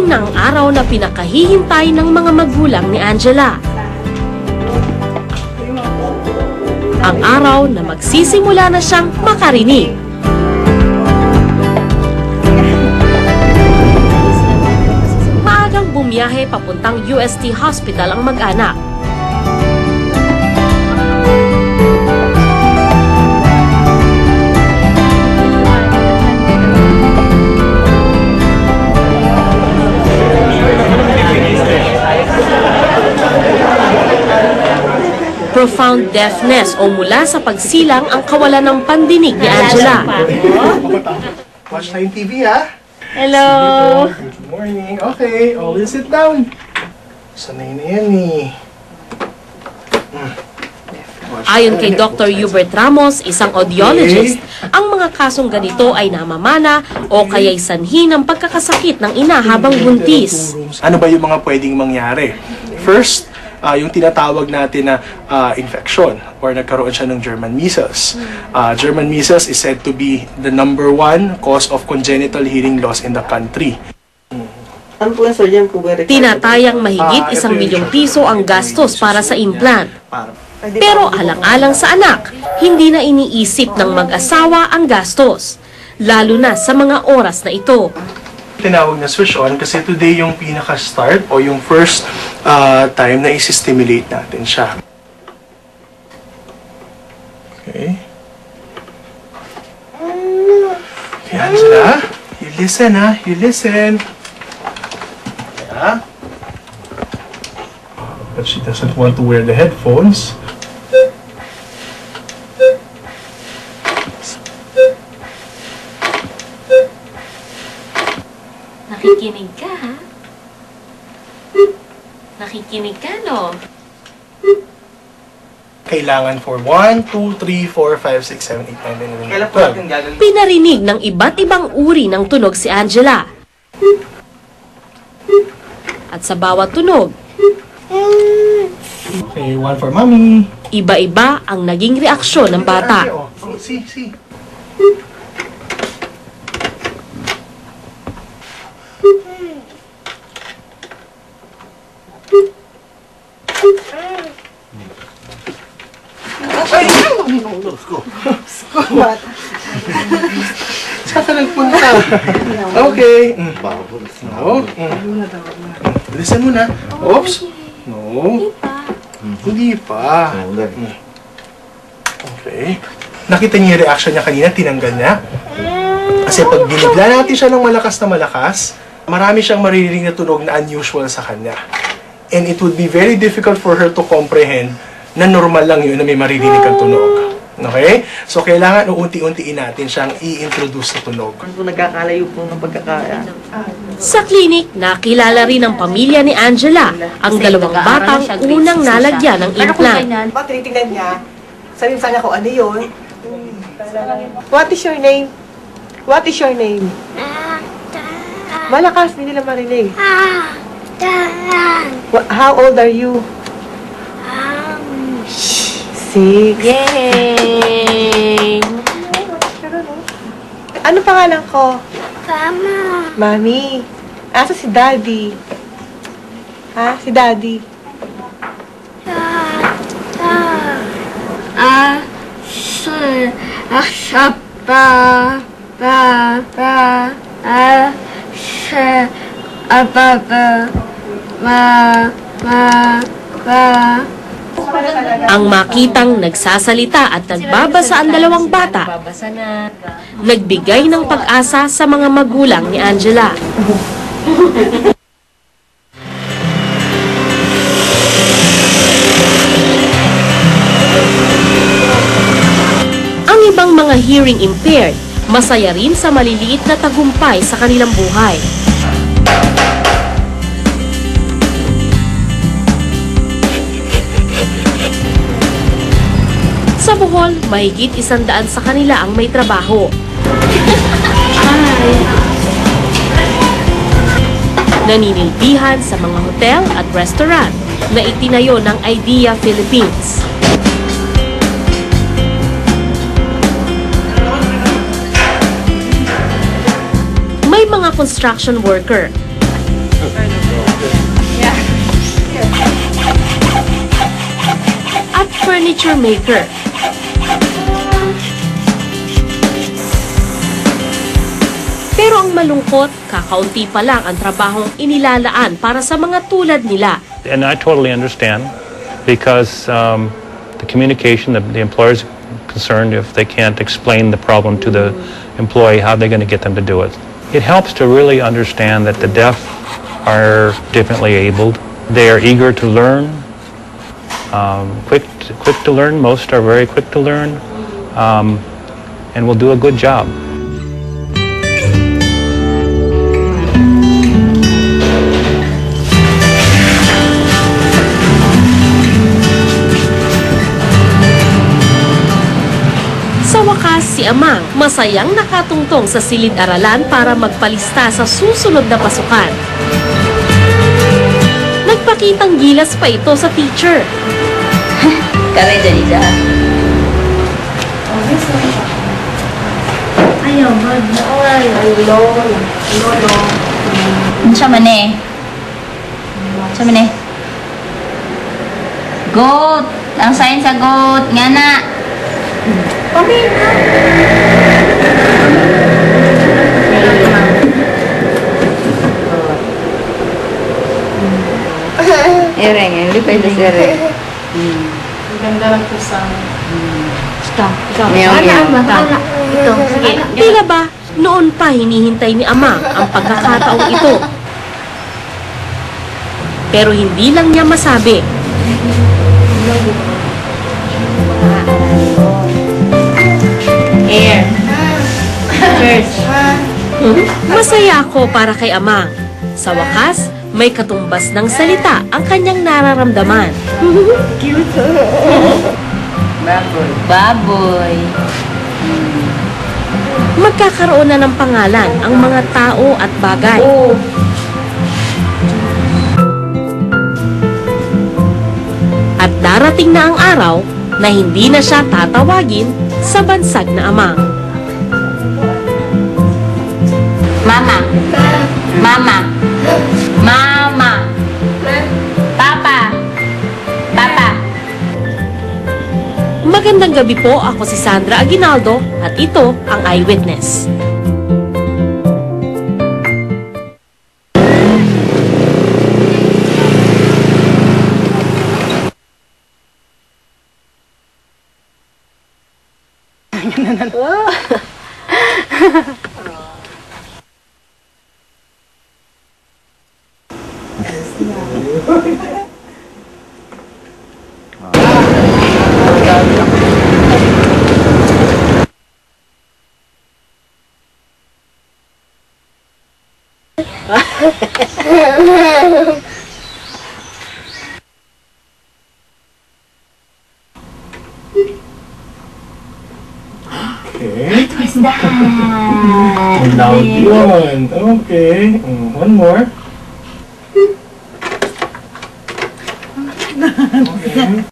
Dumating na ang araw na pinakahihintay ng mga magulang ni Angela. Ang araw na magsisimula na siyang makarinig. Maagang bumiyahe papuntang UST Hospital ang mag-anak. Profound deafness o mula sa pagsilang ang kawalan ng pandinig ni Angela. Watch tayong TV, ha? Hello! Good morning. Okay, always sit down. Sanay na yan, eh. Ayon kay Dr. Hubert Ramos, isang audiologist, ang mga kasong ganito ay namamana o kaya'y sanhi ng pagkakasakit ng ina habang buntis. Ano ba yung mga pwedeng mangyari? First, yung tinatawag natin na infection or nagkaroon siya ng German measles. German measles is said to be the #1 cause of congenital hearing loss in the country. Ano po yung surgeon po? Tinatayang mahigit 1 milyong piso ang gastos para sa implant. Pero alang-alang sa anak, hindi na iniisip ng mag-asawa ang gastos, lalo na sa mga oras na ito. Tinawag na switch on kasi today yung pinaka-start o yung first time na isi-stimulate natin siya. Okay. Okay, Angela. You listen, ha? You listen. Yeah. But she doesn't want to wear the headphones. Nakikinig ka, ha? Nakikinig ka, no? Kailangan for 1, 2, 3, 4, 5, 6, 7, 8, 9, 10, 11, 12. Pinarinig ng iba't ibang uri ng tunog si Angela. At sa bawat tunog, Okay, 1 for mommy. iba-iba ang naging reaksyon ng bata. Oh, see, see. Saan ka nagpunta? Okay. No. Listen mo na. Oops. No. Hindi pa. Okay. Nakita niyo yung reaction niya kanina, tinanggal niya. Kasi pag binigla natin siya ng malakas na malakas, marami siyang maririnig na tunog na unusual sa kanya. And it would be very difficult for her to comprehend na normal lang yun na may maririnig kang tunog. Okay? So, kailangan uunti-untiin natin siyang i-introduce sa tunog. Ano po nagkakalayo po ng pagkakaya? Sa klinik, nakilala rin ng pamilya ni Angela ang dalawang batang unang nalagyan ng implant. Pag tinitingnan niya, sabihin sa kanya kung ano yun. What is your name? What is your name? Malakas, hindi nila marinig. How old are you? 6. Yay! Ano pangalan ko? Mama. Mami. Asa si Daddy? Ha? Si Daddy? Ang makitang nagsasalita at nagbabasa ang dalawang bata, nagbigay ng pag-asa sa mga magulang ni Angela. Ang ibang mga hearing impaired, masaya rin sa maliliit na tagumpay sa kanilang buhay. Sa Bohol, mahigit 100 sa kanila ang may trabaho. Naninilbihan sa mga hotel at restaurant na itinayo ng IDEA Philippines. May mga construction worker, furniture maker. Pero ang malungkot, kakaunti pa lang ang trabahong inilalaan para sa mga tulad nila. And I totally understand because the communication, the employer's concerned if they can't explain the problem to the employee, how they're going to get them to do it. It helps to really understand that the deaf are differently abled. They are eager to learn, quick to learn. Most are very quick to learn, and will do a good job. Sa wakas, si Amang masayang nakatungtong sa silid-aralan para magpalista sa susunod na pasukan. Nagpakitang gilas pa ito sa teacher. Kami dyan isa. Ayaw, man. Ano siya man eh? Siya man eh? Goat! Ang sign sa goat! Nga na! Ereng, hindi pa ito si Ereng. Ganda lang po sa... Ito, sige. Tila ba, noon pa hinihintay ni Amang ang pagkakataong ito. Pero hindi lang niya masabi. Air. First. Masaya ako para kay Amang. Sa wakas, may katumbas ng salita ang kanyang nararamdaman. Baboy. Baboy. Magkakaroon na ng pangalan ang mga tao at bagay. At darating na ang araw na hindi na siya tatawagin sa bansag na Amang. Mama. Mama. Mama. Papa. Papa. Magandang gabi po, ako si Sandra Aguinaldo at ito ang Eyewitness. Okay. What's that? Loud one. Okay. One more. Okay.